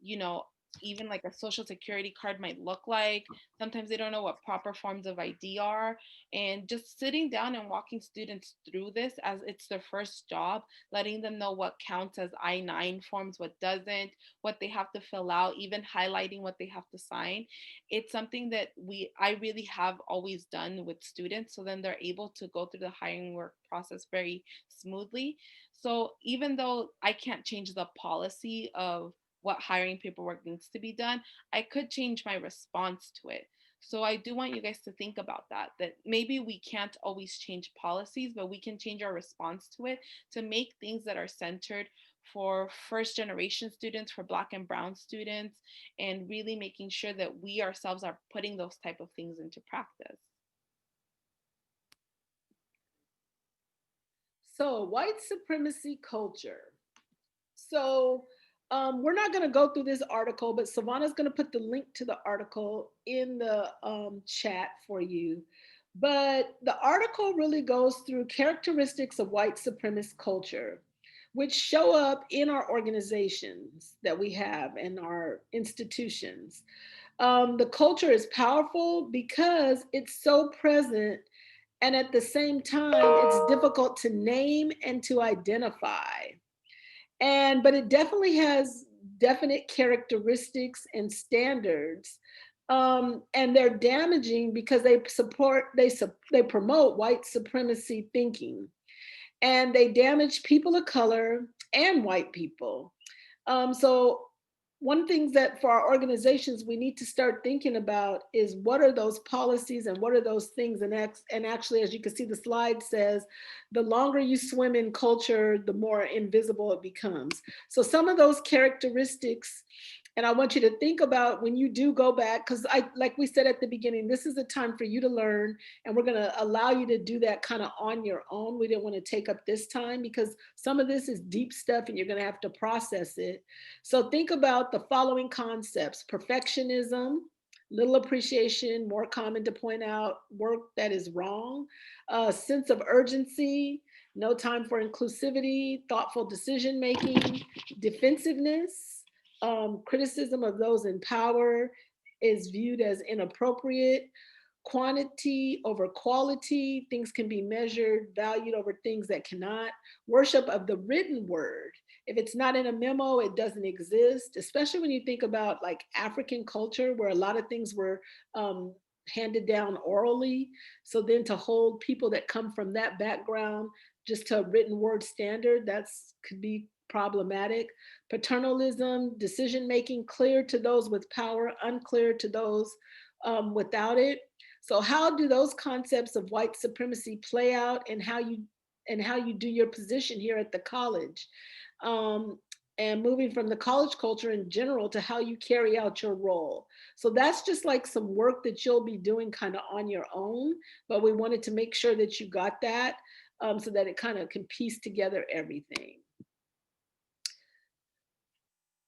you know, even like a social security card might look like. Sometimes they don't know what proper forms of ID are. And just sitting down and walking students through this as it's their first job, letting them know what counts as I-9 forms, what doesn't, what they have to fill out, even highlighting what they have to sign. It's something that I really have always done with students. So then they're able to go through the hiring work process very smoothly. So even though I can't change the policy of what hiring paperwork needs to be done, I could change my response to it. So I do want you guys to think about that maybe we can't always change policies, but we can change our response to it to make things that are centered for first generation students, for Black and Brown students, and really making sure that we ourselves are putting those type of things into practice. So white supremacy culture. So we're not going to go through this article, but Savannah's going to put the link to the article in the chat for you. But the article really goes through characteristics of white supremacist culture, which show up in our organizations that we have and our institutions. The culture is powerful because it's so present, and at the same time, it's difficult to name and to identify. But it definitely has definite characteristics and standards. And they're damaging because they promote white supremacy thinking, and they damage people of color and white people. So one thing that for our organizations we need to start thinking about is what are those policies and what are those things, and actually, as you can see, the slide says the longer you swim in culture, the more invisible it becomes. So some of those characteristics, and I want you to think about when you do go back, because like we said at the beginning, this is a time for you to learn, and we're going to allow you to do that kind of on your own. We didn't want to take up this time because some of this is deep stuff and you're going to have to process it. So think about the following concepts: perfectionism, little appreciation, more common to point out work that is wrong, sense of urgency, no time for inclusivity, thoughtful decision making, defensiveness, criticism of those in power is viewed as inappropriate, quantity over quality, things can be measured, valued over things that cannot, worship of the written word. If it's not in a memo, it doesn't exist, especially when you think about like African culture where a lot of things were handed down orally. So then to hold people that come from that background just to a written word standard, that's could be problematic. Paternalism, decision making clear to those with power, unclear to those without it. So how do those concepts of white supremacy play out and how you do your position here at the college? And moving from the college culture in general to how you carry out your role. So that's just like some work that you'll be doing kind of on your own, but we wanted to make sure that you got that so that it kind of can piece together everything.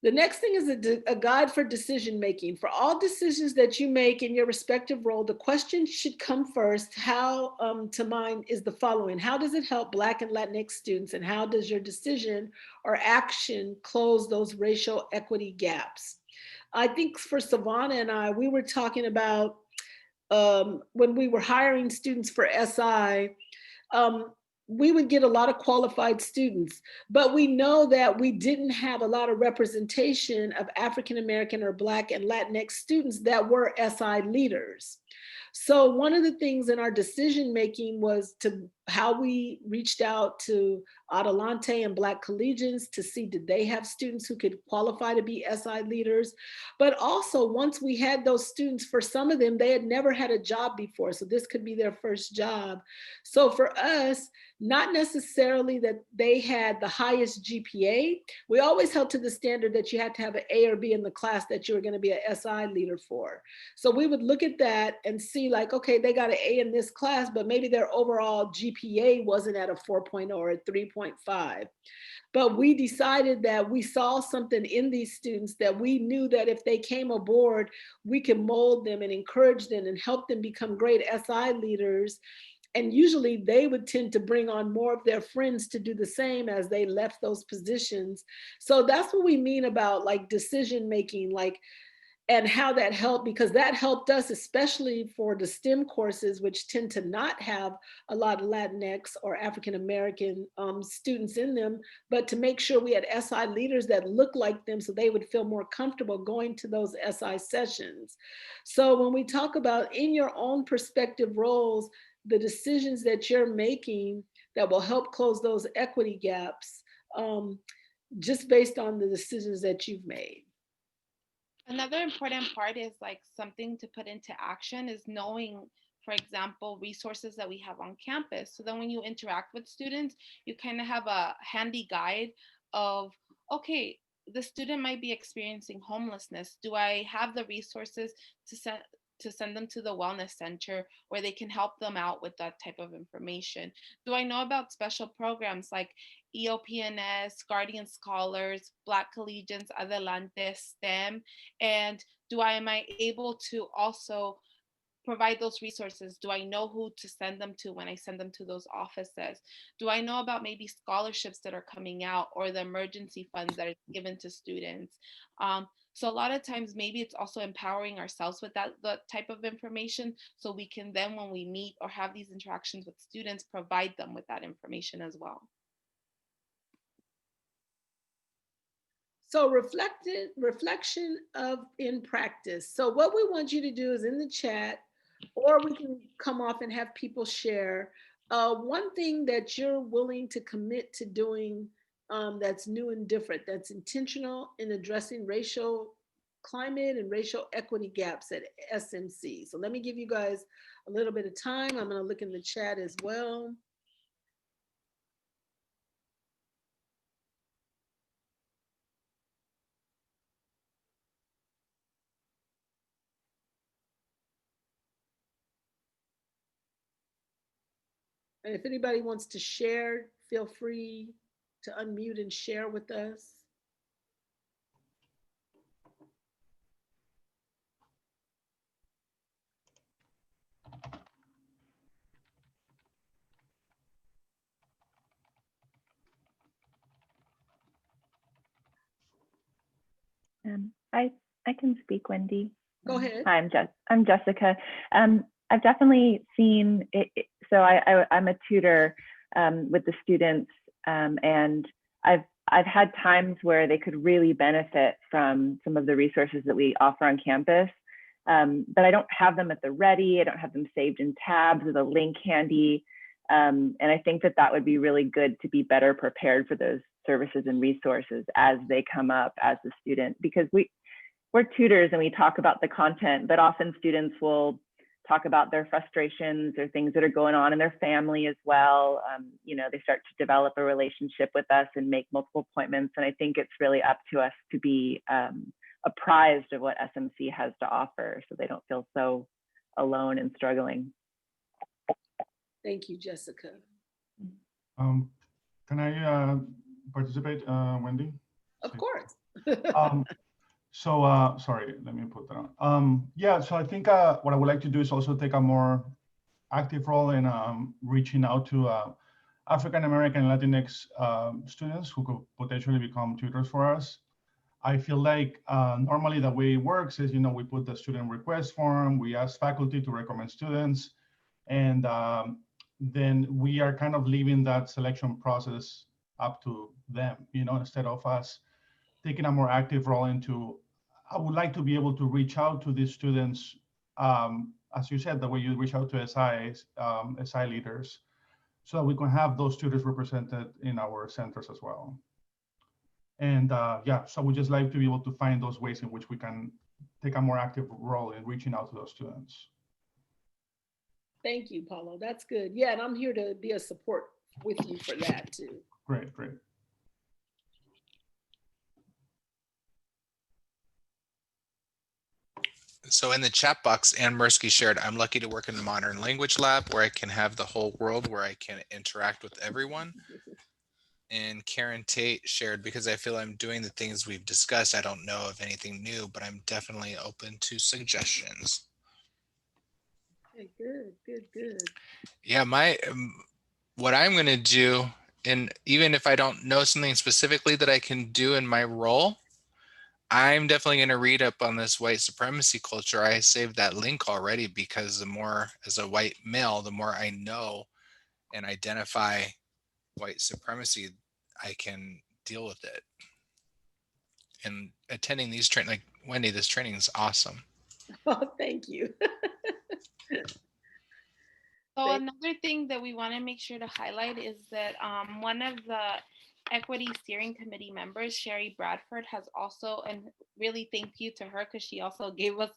The next thing is a guide for decision making. For all decisions that you make in your respective role, the question should come first. How to mind is the following: how does it help Black and Latinx students, and how does your decision or action close those racial equity gaps? I think for Savannah and I, we were talking about when we were hiring students for SI. We would get a lot of qualified students, but we know that we didn't have a lot of representation of African American or Black and Latinx students that were SI leaders. So one of the things in our decision making was to how we reached out to Adelante and Black Collegians to see did they have students who could qualify to be SI leaders. But also once we had those students, for some of them, they had never had a job before. So this could be their first job. So for us, not necessarily that they had the highest GPA. We always held to the standard that you had to have an A or B in the class that you were going to be an SI leader for. So we would look at that and see like, okay, they got an A in this class, but maybe their overall GPA wasn't at a 4.0 or a 3.5. But we decided that we saw something in these students that we knew that if they came aboard, we could mold them and encourage them and help them become great SI leaders. And usually they would tend to bring on more of their friends to do the same as they left those positions. So that's what we mean about like decision making, like, and how that helped, because that helped us, especially for the STEM courses, which tend to not have a lot of Latinx or African American students in them, but to make sure we had SI leaders that looked like them so they would feel more comfortable going to those SI sessions. So when we talk about in your own perspective roles, the decisions that you're making that will help close those equity gaps, just based on the decisions that you've made. Another important part is like something to put into action is knowing, for example, resources that we have on campus. So then when you interact with students, you kind of have a handy guide of, okay, the student might be experiencing homelessness. Do I have the resources to send them to the wellness center where they can help them out with that type of information? Do I know about special programs like EOPNS, Guardian Scholars, Black Collegians, Adelante, STEM? And am I able to also provide those resources? Do I know who to send them to when I send them to those offices? Do I know about maybe scholarships that are coming out or the emergency funds that are given to students? So a lot of times maybe it's also empowering ourselves with that type of information so we can then when we meet or have these interactions with students, provide them with that information as well. So reflection of in practice. So what we want you to do is in the chat, or we can come off and have people share one thing that you're willing to commit to doing that's new and different, that's intentional in addressing racial climate and racial equity gaps at SMC. So let me give you guys a little bit of time. I'm going to look in the chat as well. And if anybody wants to share, feel free to unmute and share with us. I can speak, Wendy. Go ahead. Hi, I'm Jessica. I've definitely seen it. So I'm a tutor with the students, and I've had times where they could really benefit from some of the resources that we offer on campus, but I don't have them at the ready. I don't have them saved in tabs with a link handy, and I think that would be really good to be better prepared for those services and resources as they come up as a student, because we're we're tutors and we talk about the content, but often students will talk about their frustrations or things that are going on in their family as well. You know, they start to develop a relationship with us and make multiple appointments. And I think it's really up to us to be apprised of what SMC has to offer so they don't feel so alone and struggling. Thank you, Jessica. Can I participate, Wendy? Of course. Sorry, let me put that on. Yeah, so I think what I would like to do is also take a more active role in reaching out to African American and Latinx students who could potentially become tutors for us. I feel like normally the way it works is, you know, we put the student request form, we ask faculty to recommend students, and then we are kind of leaving that selection process up to them, you know, instead of us taking a more active role into, I would like to be able to reach out to these students, as you said, the way you reach out to SIs, SI leaders, so that we can have those tutors represented in our centers as well. And yeah, so we just like to be able to find those ways in which we can take a more active role in reaching out to those students. Thank you, Paulo. That's good. Yeah, and I'm here to be a support with you for that too. Great, great. So in the chat box, Ann Mirsky shared, I'm lucky to work in the Modern Language Lab where I can have the whole world where I can interact with everyone. And Karen Tate shared, because I feel I'm doing the things we've discussed, I don't know of anything new, but I'm definitely open to suggestions. Okay, good, good, good. Yeah, what I'm going to do, and even if I don't know something specifically that I can do in my role, I'm definitely going to read up on this white supremacy culture. I saved that link already because the more, as a white male, the more I know and identify white supremacy, I can deal with it. And attending these trainings, like Wendy, this training is awesome. Oh, thank you. So another thing that we want to make sure to highlight is that one of the Equity Steering Committee members, Sherry Bradford, has also, and really thank you to her because she also gave us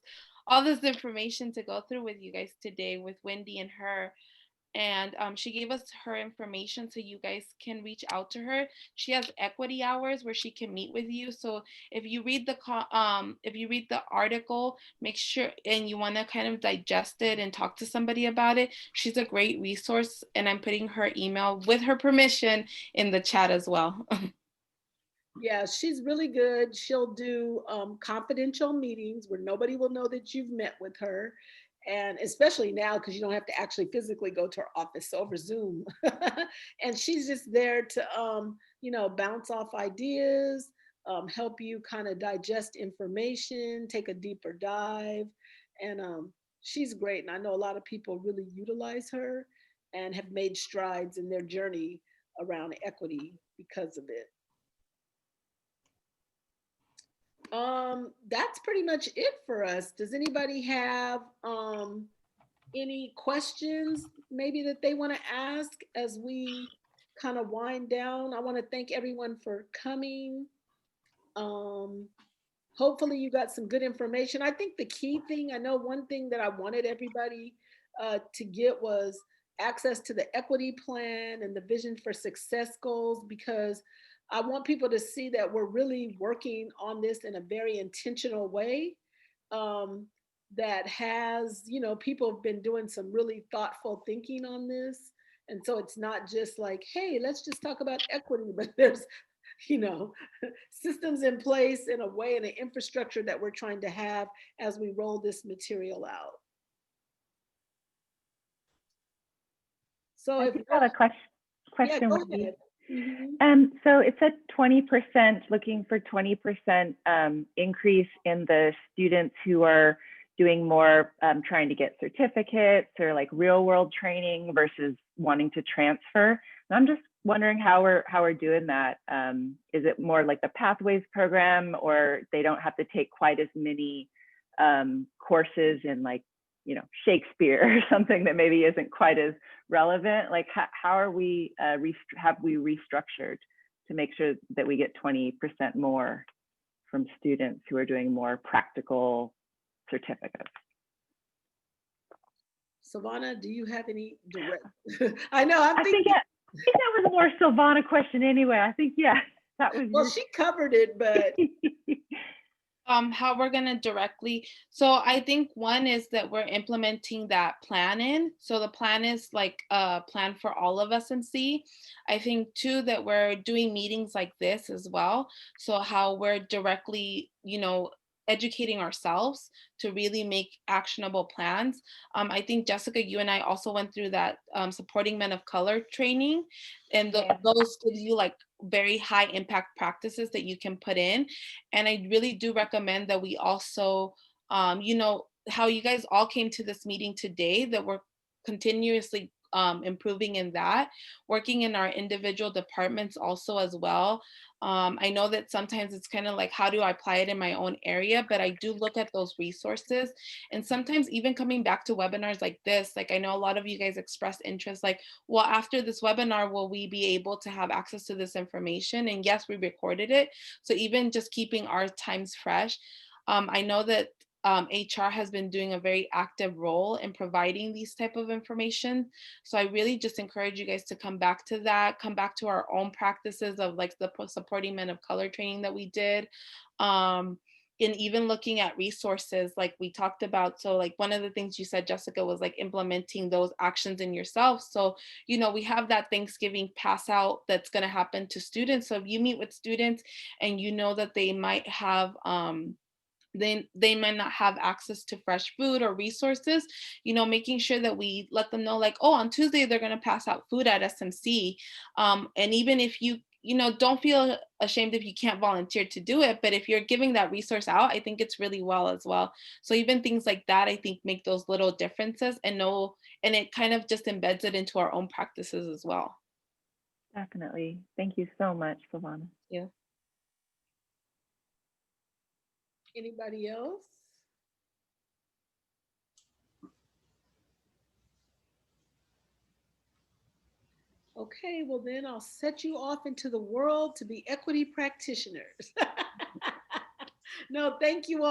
all this information to go through with you guys today with Wendy and her. And she gave us her information so you guys can reach out to her. She has equity hours where she can meet with you. So if you read the article, make sure, and you want to kind of digest it and talk to somebody about it, she's a great resource. And I'm putting her email with her permission in the chat as well. Yeah, she's really good. She'll do confidential meetings where nobody will know that you've met with her. And especially now, because you don't have to actually physically go to her office over Zoom. And she's just there to, you know, bounce off ideas, help you kind of digest information, take a deeper dive. And she's great. And I know a lot of people really utilize her and have made strides in their journey around equity because of it. That's pretty much it for us. Does anybody have any questions maybe that they want to ask as we kind of wind down? I want to thank everyone for coming. Hopefully you got some good information. I think the key thing, I know one thing that I wanted everybody to get was access to the equity plan and the Vision for Success goals, because I want people to see that we're really working on this in a very intentional way that has, you know, people have been doing some really thoughtful thinking on this. And so it's not just like, hey, let's just talk about equity, but there's, you know, systems in place in a way and an infrastructure that we're trying to have as we roll this material out. So I if think I have a question. yeah, go Wendy. ahead. Mm-hmm. So it said 20%, looking for 20% increase in the students who are doing more trying to get certificates or like real world training versus wanting to transfer. And I'm just wondering how we're doing that. Is it more like the Pathways program, or they don't have to take quite as many courses in, like, you know, Shakespeare or something that maybe isn't quite as relevant? Like how are we have we restructured to make sure that we get 20% more from students who are doing more practical certificates. Savannah, do you have any direct? I know, I think that was a more Silvana question anyway. I think, yeah, that was Well, she covered it, but How we're gonna directly, so I think one is that we're implementing that plan in. So the plan is like a plan for all of SMC. I think two, that we're doing meetings like this as well. So how we're directly, educating ourselves to really make actionable plans. I think Jessica, you and I also went through that supporting men of color training, and those give you like very high impact practices that you can put in. And I really do recommend that we also, how you guys all came to this meeting today, that we're continuously improving in that, working in our individual departments also as well. I know that sometimes it's kind of like, how do I apply it in my own area? But I do look at those resources. And sometimes even coming back to webinars like this, like I know a lot of you guys expressed interest, like, well, after this webinar, will we be able to have access to this information? And yes, we recorded it. So even just keeping our times fresh. I know that HR has been doing a very active role in providing these type of information. So I really just encourage you guys to come back to that, come back to our own practices of like the supporting men of color training that we did. And even looking at resources like we talked about. So like one of the things you said, Jessica, was like implementing those actions in yourself. So, we have that Thanksgiving pass out that's going to happen to students. So if you meet with students and you know that they might have, they might not have access to fresh food or resources, making sure that we let them know like, oh, on Tuesday, they're going to pass out food at SMC. And even if you don't feel ashamed if you can't volunteer to do it, but if you're giving that resource out, I think it's really well as well. So even things like that, I think make those little differences, and it kind of just embeds it into our own practices as well. Definitely. Thank you so much, Silvana. Yeah. anybody else? Okay, well then I'll set you off into the world to be equity practitioners. No, thank you all.